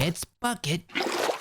It's Bucket.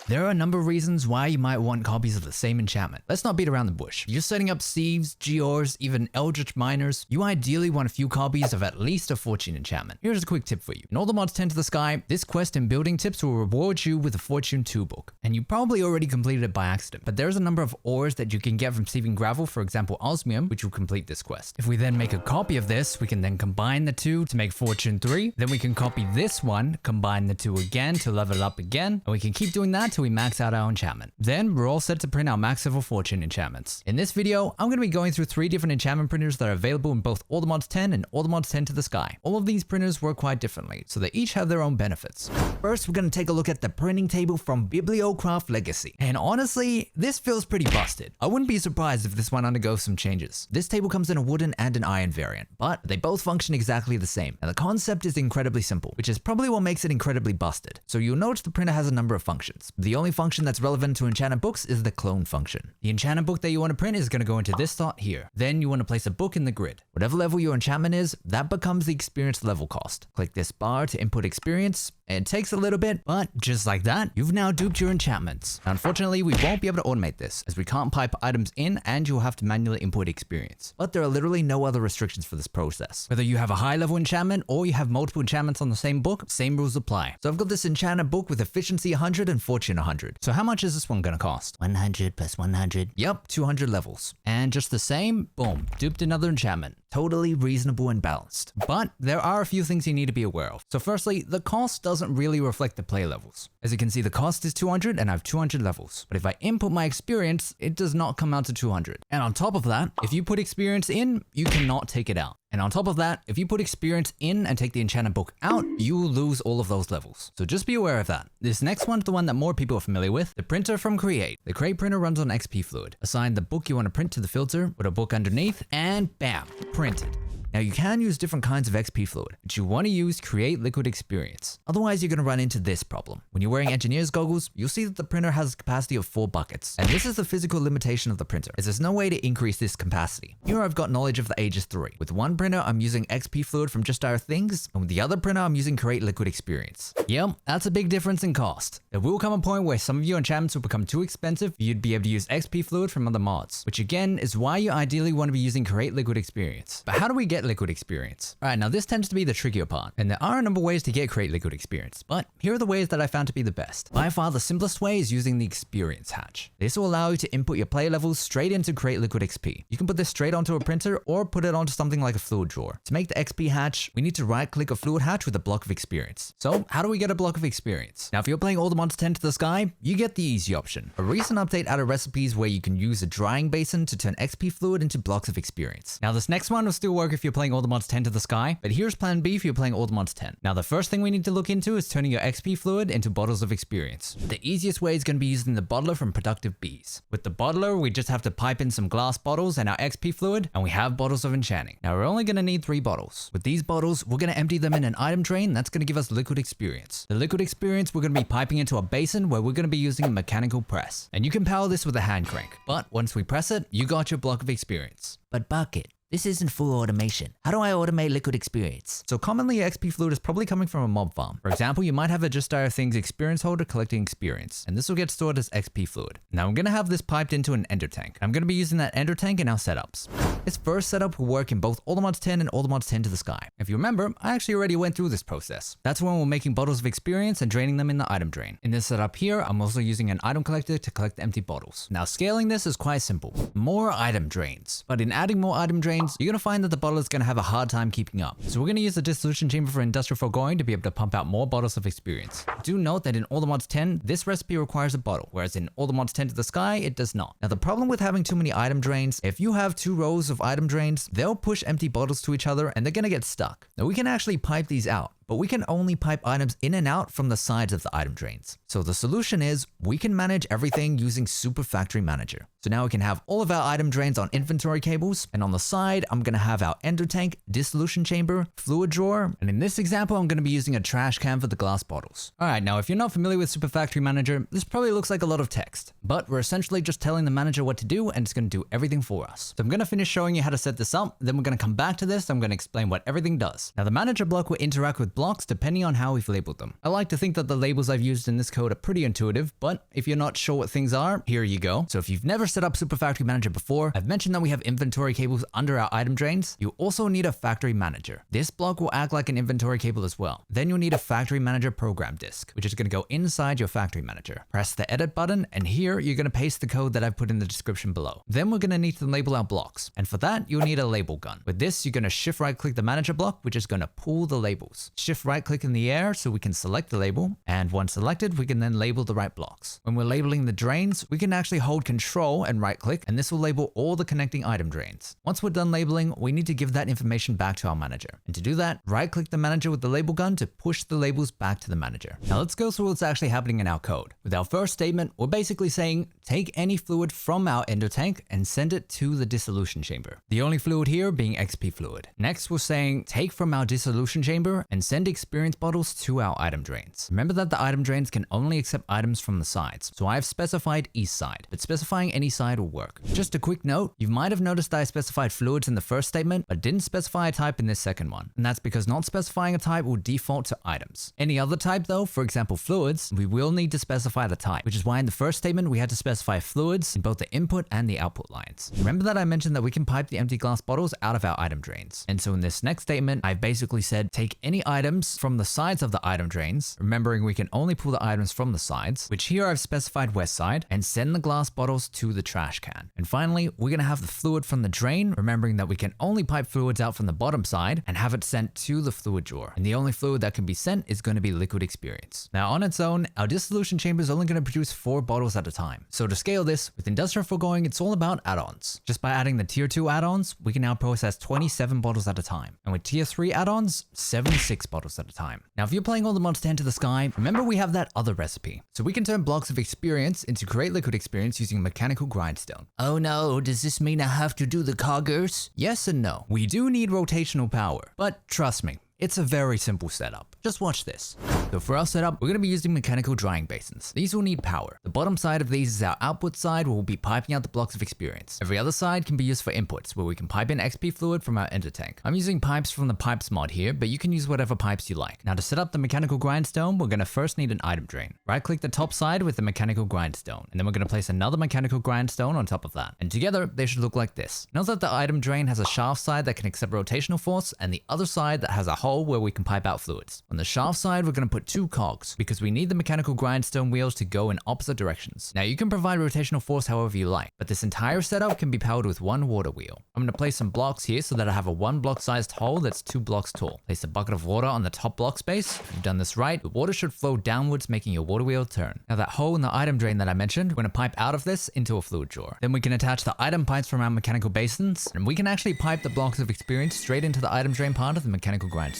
There are a number of reasons why you might want copies of the same enchantment. Let's not beat around the bush. If you're setting up Sieves, Geors, even Eldritch Miners, you ideally want a few copies of at least a Fortune enchantment. Here's a quick tip for you. In all the mods 10 to the sky, this quest in building tips will reward you with a Fortune 2 book. And you probably already completed it by accident, but there's a number of ores that you can get from sieving gravel, for example osmium, which will complete this quest. If we then make a copy of this, we can then combine the two to make Fortune 3. Then we can copy this one, combine the two again to level up again, and we can keep doing that till we max out our enchantment. Then we're all set to print our max level Fortune enchantments. In this video, I'm going to be going through 3 different enchantment printers that are available in both all the mods 10 and all the mods 10 to the sky. All of these printers work quite differently, so they each have their own benefits. First, we're going to take a look at the printing table from Bibliocraft Legacy. And honestly, this feels pretty busted. I wouldn't be surprised if this one undergoes some changes. This table comes in a wooden and an iron variant, but they both function exactly the same. And the concept is incredibly simple, which is probably what makes it incredibly busted. So you'll notice the printer has a number of functions. The only function that's relevant to enchanted books is the clone function. The enchanted book that you want to print is going to go into this slot here. Then you want to place a book in the grid. Whatever level your enchantment is, that becomes the experience level cost. Click this bar to input experience. It takes a little bit, but just like that, you've now duped your enchantments. Now, unfortunately, we won't be able to automate this, as we can't pipe items in and you'll have to manually input experience. But there are literally no other restrictions for this process. Whether you have a high level enchantment or you have multiple enchantments on the same book, same rules apply. So I've got this enchanted book with efficiency 100 and fortune 100. So how much is this one gonna cost? 100 plus 100. Yep, 200 levels. And just the same, boom, duped another enchantment. Totally reasonable and balanced. But there are a few things you need to be aware of. So firstly, the cost doesn't really reflect the play levels. As you can see, the cost is 200 and I have 200 levels. But if I input my experience, it does not come out to 200. And on top of that, if you put experience in, you cannot take it out. And on top of that, if you put experience in and take the enchanted book out, you will lose all of those levels. So just be aware of that. This next one's the one that more people are familiar with, the printer from Create. The Create printer runs on XP Fluid. Assign the book you want to print to the filter, put a book underneath, and bam, printed. Now you can use different kinds of XP fluid, but you want to use Create Liquid Experience. Otherwise you're going to run into this problem. When you're wearing engineer's goggles, you'll see that the printer has a capacity of 4 buckets. And this is the physical limitation of the printer, as there's no way to increase this capacity. Here I've got knowledge of the ages 3. With one printer I'm using XP fluid from Just Our Things, and with the other printer I'm using Create Liquid Experience. Yep, that's a big difference in cost. There will come a point where some of your enchantments will become too expensive for you to be able to use XP fluid from other mods, which again is why you ideally want to be using Create Liquid Experience. But how do we get Liquid Experience? Alright, now this tends to be the trickier part, and there are a number of ways to get Create Liquid Experience, but here are the ways that I found to be the best. By far the simplest way is using the Experience hatch. This will allow you to input your play levels straight into Create Liquid XP. You can put this straight onto a printer or put it onto something like a fluid drawer. To make the XP hatch, we need to right click a fluid hatch with a block of experience. So how do we get a block of experience? Now if you're playing all the mods 10 to the sky, you get the easy option. A recent update added recipes where you can use a drying basin to turn XP fluid into blocks of experience. Now this next one will still work if you're playing all the mods 10 to the sky, but here's plan B if you're playing all the mods 10. Now the first thing we need to look into is turning your XP fluid into bottles of experience. The easiest way is going to be using the bottler from Productive Bees. With the bottler, we just have to pipe in some glass bottles and our XP fluid, and we have bottles of enchanting. Now we're only going to need 3 bottles. With these bottles, we're going to empty them in an item drain that's going to give us liquid experience. The liquid experience we're going to be piping into a basin where we're going to be using a mechanical press. And you can power this with a hand crank, but once we press it, you got your block of experience. But Bucket, this isn't full automation. How do I automate liquid experience? So commonly your XP fluid is probably coming from a mob farm. For example, you might have a Just Dire Things experience holder collecting experience, and this will get stored as XP fluid. Now I'm going to have this piped into an ender tank. I'm going to be using that ender tank in our setups. This first setup will work in both all the mods 10 and all the mods 10 to the sky. If you remember, I actually already went through this process. That's when we're making bottles of experience and draining them in the item drain. In this setup here, I'm also using an item collector to collect empty bottles. Now scaling this is quite simple. More item drains. But in adding more item drains, you're going to find that the bottle is going to have a hard time keeping up. So we're going to use the Dissolution chamber for industrial foregoing to be able to pump out more bottles of experience. Do note that in all the mods 10, this recipe requires a bottle, whereas in all the mods 10 to the sky, it does not. Now the problem with having too many item drains, if you have 2 rows of item drains, they'll push empty bottles to each other and they're going to get stuck. Now we can actually pipe these out, but we can only pipe items in and out from the sides of the item drains. So the solution is we can manage everything using Super Factory Manager. So now we can have all of our item drains on inventory cables, and on the side, I'm going to have our ender tank, dissolution chamber, fluid drawer, and in this example, I'm going to be using a trash can for the glass bottles. Alright, now if you're not familiar with Super Factory Manager, this probably looks like a lot of text, but we're essentially just telling the manager what to do, and it's going to do everything for us. So I'm going to finish showing you how to set this up, then we're going to come back to this, I'm going to explain what everything does. Now the manager block will interact with blocks depending on how we've labeled them. I like to think that the labels I've used in this code are pretty intuitive, but if you're not sure what things are, here you go. So if you've never set up Super Factory Manager before, I've mentioned that we have inventory cables under our item drains. You also need a factory manager. This block will act like an inventory cable as well. Then you'll need a factory manager program disk, which is going to go inside your factory manager. Press the edit button, and here you're going to paste the code that I've put in the description below. Then we're going to need to label our blocks, and for that you'll need a label gun. With this, you're going to shift right click the manager block, which is going to pull the labels. Shift right click in the air so we can select the label, and once selected we can then label the right blocks. When we're labeling the drains, we can actually hold control and right click, and this will label all the connecting item drains. Once we're done labeling, we need to give that information back to our manager, and to do that, right click the manager with the label gun to push the labels back to the manager. Now let's go through what's actually happening in our code. With our first statement, we're basically saying take any fluid from our ender tank and send it to the dissolution chamber. The only fluid here being XP fluid. Next, we're saying take from our dissolution chamber and send experience bottles to our item drains. Remember that the item drains can only accept items from the sides, so I've specified east side, but specifying any side will work. Just a quick note, you might have noticed that I specified fluids in the first statement, but didn't specify a type in this second one, and that's because not specifying a type will default to items. Any other type though, for example fluids, we will need to specify the type, which is why in the first statement we had to specify fluids in both the input and the output lines. Remember that I mentioned that we can pipe the empty glass bottles out of our item drains, and so in this next statement I've basically said take any items from the sides of the item drains, remembering we can only pull the items from the sides, which here I've specified west side, and send the glass bottles to the trash can. And finally, we're going to have the fluid from the drain, remembering that we can only pipe fluids out from the bottom side and have it sent to the fluid drawer. And the only fluid that can be sent is going to be liquid experience. Now on its own, our dissolution chamber is only going to produce 4 bottles at a time. So to scale this, with industrial foregoing, it's all about add-ons. Just by adding the tier 2 add-ons, we can now process 27 bottles at a time. And with tier 3 add-ons, 76 bottles at a time. Now if you're playing all the mods 10 to the sky, remember we have that other recipe. So we can turn blocks of experience into create liquid experience using mechanical grindstone. Oh no, does this mean I have to do the coggers? Yes and no. We do need rotational power, but trust me, it's a very simple setup. Just watch this. So for our setup, we're going to be using mechanical drying basins. These will need power. The bottom side of these is our output side where we'll be piping out the blocks of experience. Every other side can be used for inputs where we can pipe in XP fluid from our ender tank. I'm using pipes from the pipes mod here, but you can use whatever pipes you like. Now to set up the mechanical grindstone, we're going to first need an item drain. Right click the top side with the mechanical grindstone, and then we're going to place another mechanical grindstone on top of that. And together, they should look like this. Note that the item drain has a shaft side that can accept rotational force and the other side that has a hole where we can pipe out fluids. On the shaft side, we're going to put 2 cogs because we need the mechanical grindstone wheels to go in opposite directions. Now you can provide rotational force however you like, but this entire setup can be powered with 1 water wheel. I'm going to place some blocks here so that I have a 1 block sized hole that's 2 blocks tall. Place a bucket of water on the top block space. If you've done this right, the water should flow downwards, making your water wheel turn. Now that hole in the item drain that I mentioned, we're going to pipe out of this into a fluid drawer. Then we can attach the item pipes from our mechanical basins, and we can actually pipe the blocks of experience straight into the item drain part of the mechanical grindstone.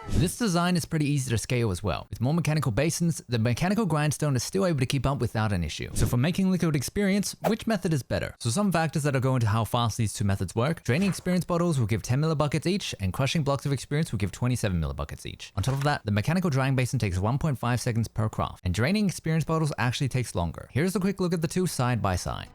This design is pretty easy to scale as well. With more mechanical basins, the mechanical grindstone is still able to keep up without an issue. So for making liquid experience, which method is better? So some factors that will go into how fast these 2 methods work. Draining experience bottles will give 10 millibuckets each, and crushing blocks of experience will give 27 millibuckets each. On top of that, the mechanical drying basin takes 1.5 seconds per craft, and draining experience bottles actually takes longer. Here's a quick look at the 2 side by side.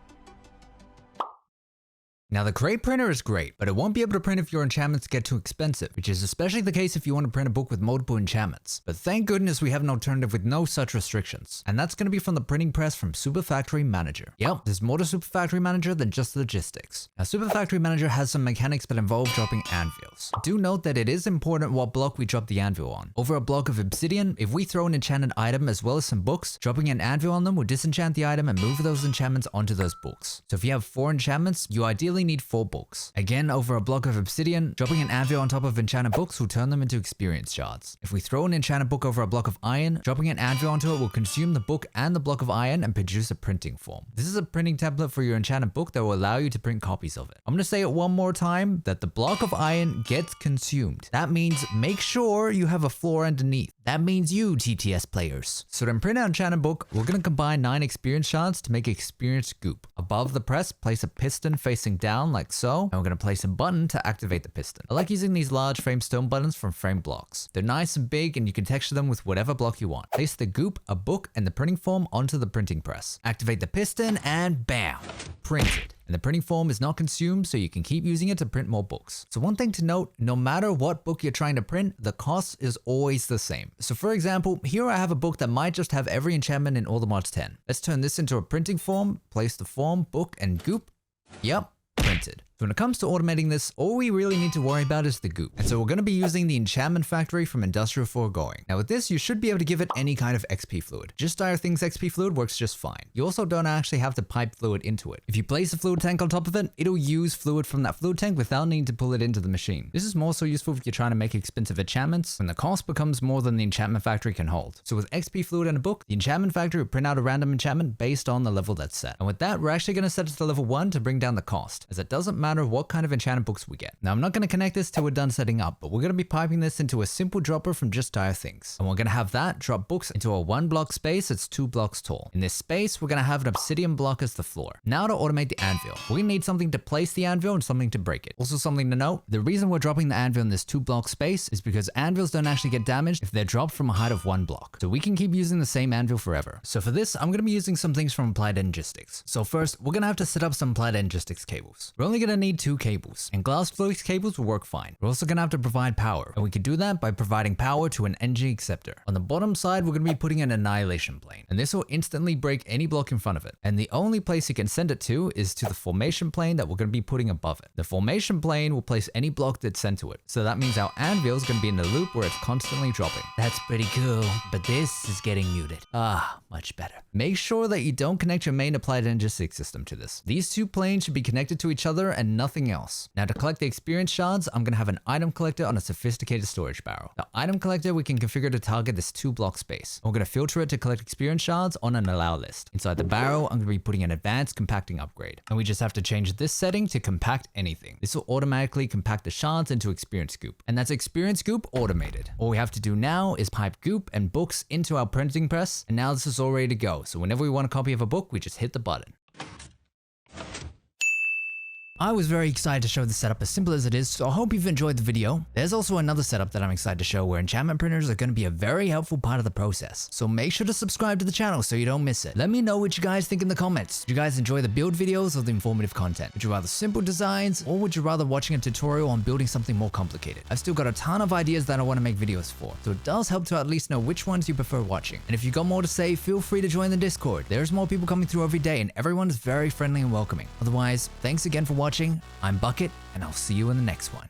Now the crate printer is great, but it won't be able to print if your enchantments get too expensive, which is especially the case if you want to print a book with multiple enchantments. But thank goodness we have an alternative with no such restrictions, and that's going to be from the printing press from Super Factory Manager. Yep, there's more to Super Factory Manager than just logistics. Now Super Factory Manager has some mechanics that involve dropping anvils. Do note that it is important what block we drop the anvil on. Over a block of obsidian, if we throw an enchanted item as well as some books, dropping an anvil on them will disenchant the item and move those enchantments onto those books. So if you have 4 enchantments, you ideally need 4 books. Again, over a block of obsidian, dropping an anvil on top of enchanted books will turn them into experience shards. If we throw an enchanted book over a block of iron, dropping an anvil onto it will consume the book and the block of iron and produce a printing form. This is a printing template for your enchanted book that will allow you to print copies of it. I'm going to say it one more time, that the block of iron gets consumed. That means make sure you have a floor underneath. That means you, TTS players. So to print our enchanted book, we're going to combine 9 experience shards to make experience goop. Above the press, place a piston facing down like so, and we're going to place a button to activate the piston. I like using these large frame stone buttons from frame blocks. They're nice and big, and you can texture them with whatever block you want. Place the goop, a book, and the printing form onto the printing press. Activate the piston, and bam! Printed. and the printing foam is not consumed, so you can keep using it to print more books. So one thing to note, no matter what book you're trying to print, the cost is always the same. So for example, here I have a book that might just have every enchantment in all the mods 10. Let's turn this into a printing form, place the form, book, and Goop. Yep, printed. So when it comes to automating this, all we really need to worry about is the Goop. And so we're going to be using the Enchantment Factory from Industrial Foregoing. Now with this, you should be able to give it any kind of XP fluid. Just Dire Things XP fluid works just fine. You also don't actually have to pipe fluid into it. If you place a fluid tank on top of it, it'll use fluid from that fluid tank without needing to pull it into the machine. This is more so useful if you're trying to make expensive enchantments when the cost becomes more than the Enchantment Factory can hold. So with XP fluid in a book, the Enchantment Factory will print out a random enchantment based on the level that's set. And with that, we're actually going to set it to level 1 to bring down the cost, as it doesn't matter what kind of enchantment books we get. Now I'm not going to connect this till we're done setting up, but we're going to be piping this into a simple dropper from just Dire Things. And we're going to have that drop books into a 1 block space that's 2 blocks tall. In this space, we're going to have an obsidian block as the floor. Now to automate the anvil. We're going to need something to place the anvil and something to break it. Also something to note, the reason we're dropping the anvil in this 2 block space is because anvils don't actually get damaged if they're dropped from a height of 1 block. So we can keep using the same anvil forever. So for this, I'm going to be using some things from Applied Logistics. So first, we're going to have to set up some Applied Logistics cables. We're only going to need 2 cables, and glass fluix cables will work fine. We're also going to have to provide power, and we can do that by providing power to an NG acceptor. On the bottom side, we're going to be putting an annihilation plane, and this will instantly break any block in front of it. And the only place you can send it to is to the formation plane that we're going to be putting above it. The formation plane will place any block that's sent to it. So that means our anvil is going to be in a loop where it's constantly dropping. That's pretty cool, but this is getting muted. Much better. Make sure that you don't connect your main Applied Logistics system to this. These 2 planes should be connected to each other and nothing else. Now to collect the experience shards, I'm going to have an item collector on a sophisticated storage barrel. The item collector we can configure to target this 2 block space. We're going to filter it to collect experience shards on an allow list. Inside the barrel, I'm going to be putting an advanced compacting upgrade. And we just have to change this setting to compact anything. This will automatically compact the shards into experience Goop. And that's experience Goop automated. All we have to do now is pipe Goop and books into our printing press. And now this is all ready to go. So whenever we want a copy of a book, we just hit the button. I was very excited to show the setup as simple as it is, so I hope you've enjoyed the video. There's also another setup that I'm excited to show where enchantment printers are going to be a very helpful part of the process. So make sure to subscribe to the channel so you don't miss it. Let me know what you guys think in the comments. Do you guys enjoy the build videos or the informative content? Would you rather simple designs, or would you rather watching a tutorial on building something more complicated? I've still got a ton of ideas that I want to make videos for, so it does help to at least know which ones you prefer watching. And if you got more to say, feel free to join the Discord. There's more people coming through every day and everyone is very friendly and welcoming. Otherwise, thanks again for watching. I'm Bucket, and I'll see you in the next one.